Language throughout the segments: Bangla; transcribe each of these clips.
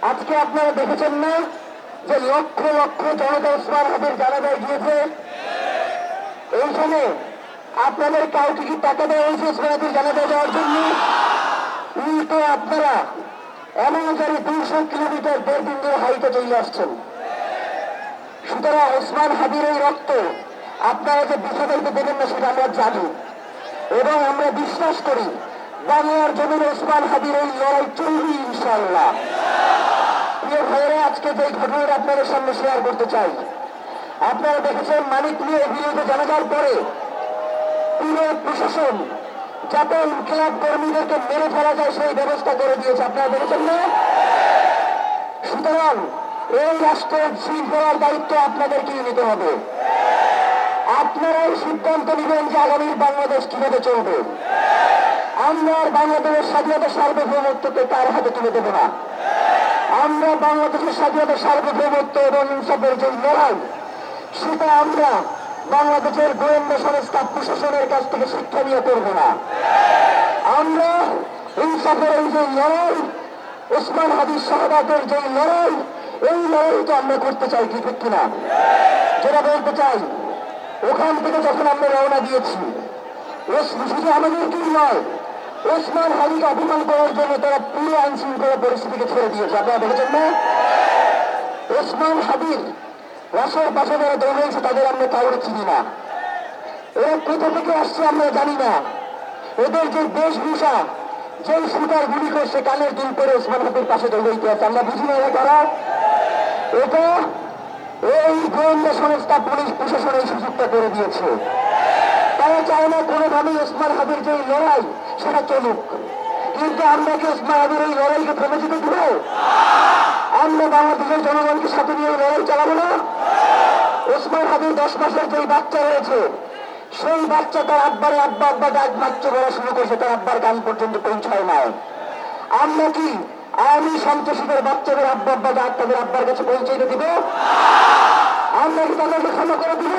আজকে আপনারা দেখেছেন না যে লক্ষ লক্ষ জনতা ওসমান হাদির জানাজায় গিয়েছে। এইখানে আপনাদের কাউকে কি টাকা দেওয়া হয়েছে ওসমান হাদির জানাজায় যাওয়ার জন্য? উল্টো আপনারা এমন 200 কিলোমিটার 1.5 দিন ধরে হাইটে চলে আসছেন। সুতরাং ওসমান হাদির এই রক্ত আপনারা যে বৃথা যাইতে দেবেন না সেটা আমরা জানি এবং আমরা বিশ্বাস করি বাংলার জমিনে ওসমান হাদির এই লড়াই চলবে ইনশাআল্লাহ। প্রিয় ভাইয়েরা, আজকে যে ঘটনাটা আপনাদের সামনে শেয়ার করতে চাই, আপনারা দেখেছেন মানিক মিয়ার বিরুদ্ধে জানাজার পরে পুরো প্রশাসন যাতে ইনকিলাব কর্মীদেরকে মেরে ফেলা যায় সেই ব্যবস্থা করে দিয়েছে। আপনারা দেখেছেন না? সুতরাং এই রাষ্ট্রের শৃঙ্খলার দায়িত্ব আপনাদেরকেই নিতে হবে। আপনারাই সিদ্ধান্ত নেবেন যে আগামীর বাংলাদেশ কিভাবে চলবে। আমরা বাংলাদেশের স্বাধীনতা সার্বভৌমত্বকে কার হাতে তুলে দেব না। আমরা বাংলাদেশের স্বাধীনতা সার্বভৌমত্ব এবং ইনসাফের যে লড়াই, সেটা আমরা বাংলাদেশের গোয়েন্দা সংস্থা প্রশাসনের কাছ থেকে শিক্ষা নিয়ে করব না। আমরা ইনসাফের এই যে লড়াই, ওসমান হাদির শাহাদাতের যে লড়াই, এই লড়াইটা আমরা করতে চাই, কি ঠিক কিনা? যেটা বলতে চাই, ওখান থেকে যখন আমরা রওনা দিয়েছি, শুধু আমাদেরকেই নয়, ওসমান হাদিকে অপমান করার জন্য তারা পুরো আইন শৃঙ্খলা পরিস্থিতিকে ছেড়ে দিয়েছে। আপনারা দেখেছেন না? ওসমান হাদির রাস্তার পাশে যারা দৌড়েছে তাদের আমরা কাউরে চিনি না। এরা কোথা থেকে আসছে আমরা জানি না। এদের যে বেশভূষা, যে শুটার গুলি করছে কানের দুল করে ওসমান হাদির পাশে দৌড়াইতে আছে, আমরা বুঝি না এরা কারা। এটা এই গোয়েন্দা সংস্থা পুলিশ প্রশাসন এই সুযোগটা করে দিয়েছে। তারা চায় না কোনোভাবেই ওসমান হাদির যে লড়াই সেটা চলুক। কিন্তু আমরা কি ওসমান হাদির এই লড়াইকে থেমে যেতে দেব? আমরা বাংলাদেশের জনগণকে সাথে নিয়ে লড়াই চালাবো না। ওসমান হাদির 10 মাসের যে বাচ্চা রয়েছে, সেই বাচ্চা তার আব্বারে আব্বা আব্বা ডাক বাচ্চা বলা শুরু করছে, তার আব্বার কান পর্যন্ত পৌঁছায় নাই। আমরা কি আওয়ামী সন্ত্রাসীদের বাচ্চাদের আব্বা আব্বা ডাক তাদের আব্বার কাছে পৌঁছাইতে দিব? আমরা কি তাদেরকে ক্ষমা করে দিব?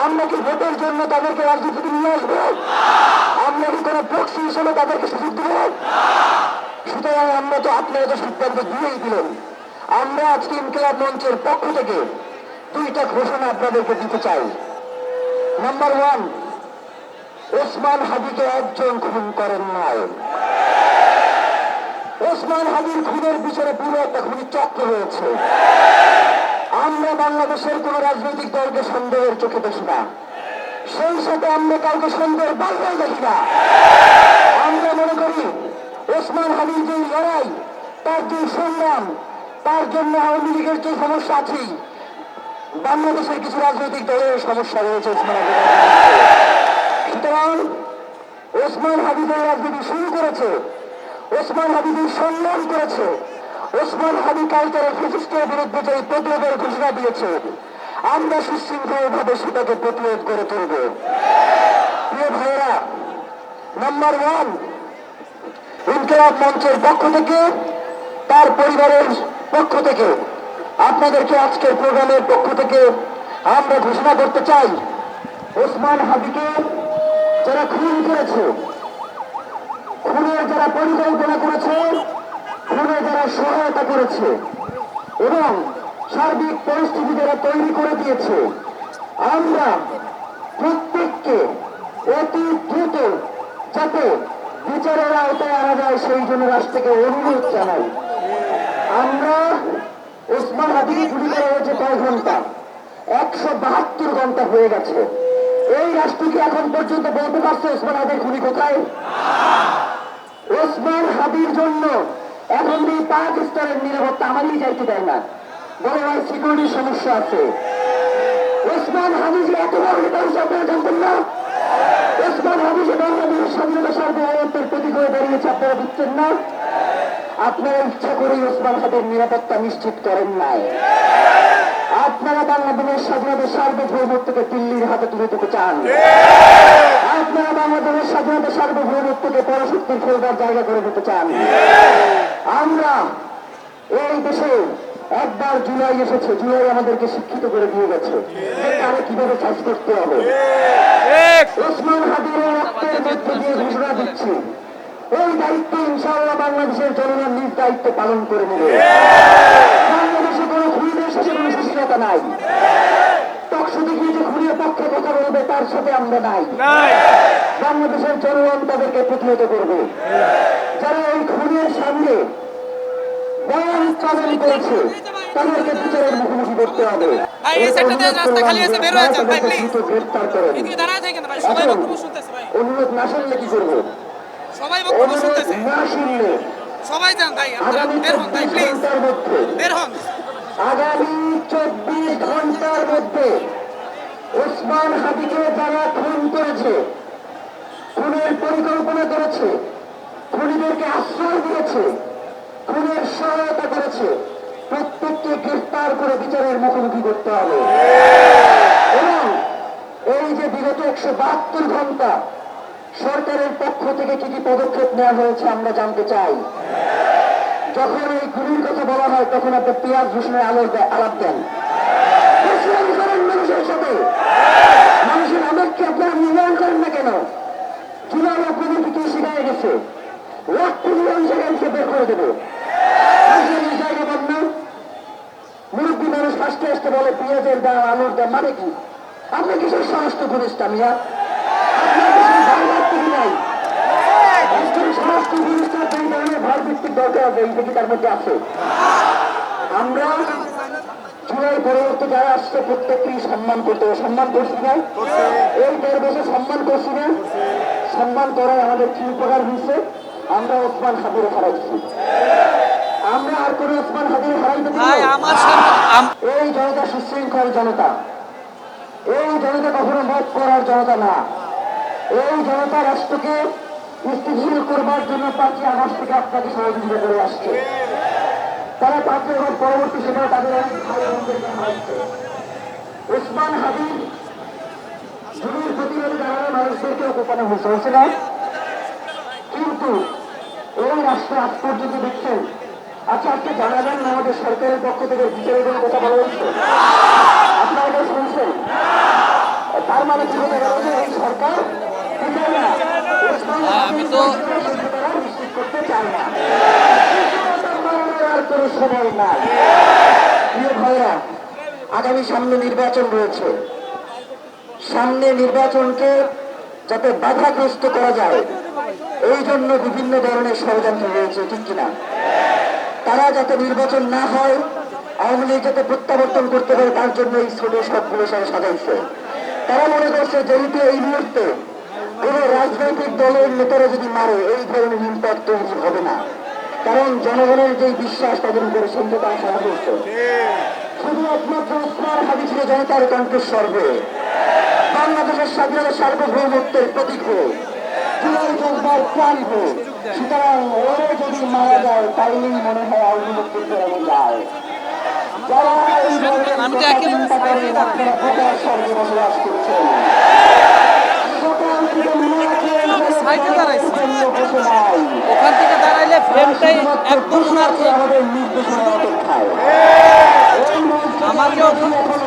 আমরা কি ভোটের জন্য তাদেরকে রাজনীতিতে নিয়ে আসবো? আমরা কি কোনো প্রক্সি হিসেবে তাদেরকে সুযোগ দেব? সুতরাং আমরা তো আপনারা তো সিদ্ধান্ত দিয়েই দিলেন। আমরা আজকে ইনকিলাব মঞ্চের পক্ষ থেকে 2টা ঘোষণা আপনাদেরকে দিতে চাই। নাম্বার 1, ওসমান হাদিকে একজন খুন করেন নাই। ওসমান হাদির খুনের পিছনে পুরো একটা খুনি চক্র রয়েছে। আমরা বাংলাদেশের কোন রাজনৈতিক দলকে সন্দেহের চোখে দেখি না, সেই সাথে আমরা কাউকে সন্দেহের বাইরেও দেখি না। আমরা মনে করি ওসমান হাদির যে লড়াই, তার যে সংগ্রাম, তার জন্য আওয়ামী লীগের যে সমস্যা আছে, বাংলাদেশের কিছু রাজনৈতিক দলের সমস্যা রয়েছে ওসমান হাদির। সুতরাং ওসমান হাদিদের রাজনীতি শুরু করেছে, ওসমান হাদিদের সম্মান করেছে, ওসমান হাদি কালচারের ফ্যাসিস্টের বিরুদ্ধে যে প্রতিরোধের ঘোষণা দিয়েছে, আমরা সুশৃঙ্খলভাবে সেটাকে প্রতিরোধ করে তুলব। প্রিয় ভাইয়েরা, নাম্বার 1, ইনকিলাব মঞ্চের পক্ষ থেকে, তার পরিবারের পক্ষ থেকে, আপনাদেরকে আজকের প্রোগ্রামের পক্ষ থেকে আমরা ঘোষণা করতে চাই, ওসমান হাদিকে যারা খুন করেছে, খুনের যারা পরিকল্পনা করেছে, খুনে যারা সহায়তা করেছে এবং সার্বিক পরিস্থিতি যারা তৈরি করে দিয়েছে, আমরা প্রত্যেককে অতি দ্রুত যাতে বিচারের আওতায় আনা যায় সেই জন্য রাষ্ট্রকে অনুরোধ জানাই। আমরা ওসমান হাদিকে গুলি করা হয়েছে কয় ঘন্টা? 172 ঘন্টা হয়ে গেছে। এই রাষ্ট্রকে এখন পর্যন্ত বলতে পারছে ওসমান হাদির খুনি কোথায়? ওসমান হাদির জন্য এখন এই পাকিস্তানের নিরাপত্তা আমারই যাইতে দেয় না, বলে ভাই সিকিউরিটির সমস্যা আছে। ওসমান হাদি যে এত বড় নেতা আপনারা জানতেন না? ওসমান হাদি যে বাংলাদেশের স্বাধীনতা সার্বভৌমত্বের প্রতীক হয়ে দাঁড়িয়েছে আপনারা বুঝছেন না? আপনারা ইচ্ছা করেই ওসমান হাদির নিরাপত্তা নিশ্চিত করেন নাই। আপনারা বাংলাদেশের স্বাধীনতা সার্বভৌমত্বকে দিল্লির হাতে তুলে দিতে চান। আপনারা বাংলাদেশের স্বাধীনতা সার্বভৌমত্বকে পরাশক্তির খেলবার জায়গা করে দিতে চান। আমরা এই দেশে একবার জুলাই এসেছে, জুলাই আমাদেরকে শিক্ষিত করে দিয়ে গেছে তারা কিভাবে চাষ করতে হবে। ওসমান হাদির রক্তের মধ্যে দিয়ে ঘোষণা দিচ্ছি, এই দায়িত্ব ইনশাআল্লাহ বাংলাদেশের জনগণ নিজ দায়িত্ব পালন করে নেবে। বাংলাদেশে কোনো খুনিদের সাথে কোনো সুস্থতা নাই। টকশোতে গিয়ে যে খুনের পক্ষে কথা বলবে তার সাথে আমরা নাই। বাংলাদেশের জনগণ তাদেরকে প্রতিহত করবে। যারা এই খুনের সামনে বয়ান চালন করেছে তাদেরকে বিচারের মুখোমুখি করতে হবে। গ্রেফতার করেন। অনুরোধ না শুনলে কি করবো? না শুনলে আগামী 24 ঘন্টার মধ্যে ওসমান হাদিকে যারা খুন করেছে, খুনের পরিকল্পনা করেছে, খুনিদেরকে আশ্রয় দিয়েছে, খুনের সহায়তা করেছে, প্রত্যেককে গ্রেফতার করে বিচারের মুখোমুখি করতে হবে। এবং এই যে বিগত 172 ঘন্টা সরকারের পক্ষ থেকে কি কি পদক্ষেপ নেওয়া হয়েছে আমরা জানতে চাই। যখন এই খুনির কথা বলা হয় তখন আপনি পেঁয়াজ রসুনের আলাপ দেন, করেন মানুষের সাথে, মানুষের আবেগকে আপনারা মূল্যায়ন করেন না কেন? জুলাই আপনাদেরকে কি শিখায় গেছে? লাখ মিলিয়ন জায়গায় বের করে দেবে, জায়গা পান না। মুরব্বী মানুষ ফার্স্টে আসতে বলে পেঁয়াজের দাম, আলুর দাম, মানে কি? আপনি কিসের স্বরাষ্ট্র উপদেষ্টা মিয়া? আপনার কিছু বাংলার টিভি নাই। একজন স্বরাষ্ট্র উপদেষ্টার যে ধরনের ভয় ভিত্তিক দরকার আছে এই থেকে তার মধ্যে আছে। আমরা জুলাই পরবর্তী যারা আসছে প্রত্যেককেই সম্মান করতে হবে। সম্মান করছি না? এই 1.5 বছর সম্মান করছি না? সম্মান করায় আমাদের কি উপকার হয়েছে? আমরা ওসমান হাদিরে হারাইছি। আমরা আর কোন ওসমান হাদিরে হারাইতে দিব? এই জনতা সুশৃঙ্খল জনতা, এই জনতা কখনো মত করার জনতা না। এই জনতা রাষ্ট্রকে স্থিতিশীল করবার জন্য 5ই আগস্ট থেকে আপনাকে সহযোগিতা করে আসছে। তারা 5ই আগস্ট পরবর্তী সময় তাদের ভাই বোনদেরকে হারাচ্ছে। ওসমান হাদির খুনির প্রতিবাদে জানানো মানুষদেরকে কোপানো হয়েছে না? কিন্তু এই রাষ্ট্র আজ পর্যন্ত দেখছেন। আচ্ছা, আজকে জানাবেন না আমাদের সরকারের পক্ষ থেকে বিচারের জন্য কথা বলা হচ্ছে? আপনারা এটা শুনছেন? তার মানে কি হতে গেল যে এই সরকার আমি তো নিশ্চিত করতে চাই না। আর কোনো সময় নাই। প্রিয় ভাইরা, আগামী সামনে নির্বাচন রয়েছে। সামনে নির্বাচনকে যাতে বাধাগ্রস্ত করা যায় এই জন্য বিভিন্ন ধরনের ষড়যন্ত্র রয়েছে, ঠিক কিনা? তারা যাতে নির্বাচন না হয়, আওয়ামী লীগ যাতে প্রত্যাবর্তন করতে পারে তার জন্য এই ছোট সবগুলো সাজাইছে। তারা মনে করছে যেহেতু এই মুহূর্তে কোন রাজনৈতিক দলের নেতারা যদি মারে এই ধরনের ইম্প্যাক্ট তৈরি হবে না, কারণ জনগণের যে বিশ্বাস তাদের উপরে সেটা তারা সারা করছে। শুধু একমাত্র ওসমান হাদি ছিল জনতার কণ্ঠস্বর হয়ে, বাংলাদেশের স্বাধীনতা সার্বভৌমত্বের প্রতীক হয়ে, প্রাণ হয়ে। সুতরাং ওরে যদি মারা যায় তাইলেই মনে হয় আওয়ামী লীগ করতে যায়। যারা এই ধরনের চিন্তা করেন আপনারা প্রকার স্বর্গে বসবাস করছেন। ওখান থেকে দাঁড়াইলে ফ্রেমটাই একদম আমাদের নির্দেশনা অপেক্ষায় আমাকে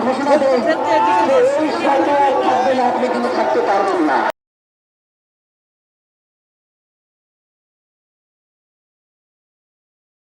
ঘোষণা দেয় এই সরকার থাকবে না, আপনি কিন্তু থাকতে পারবেন না।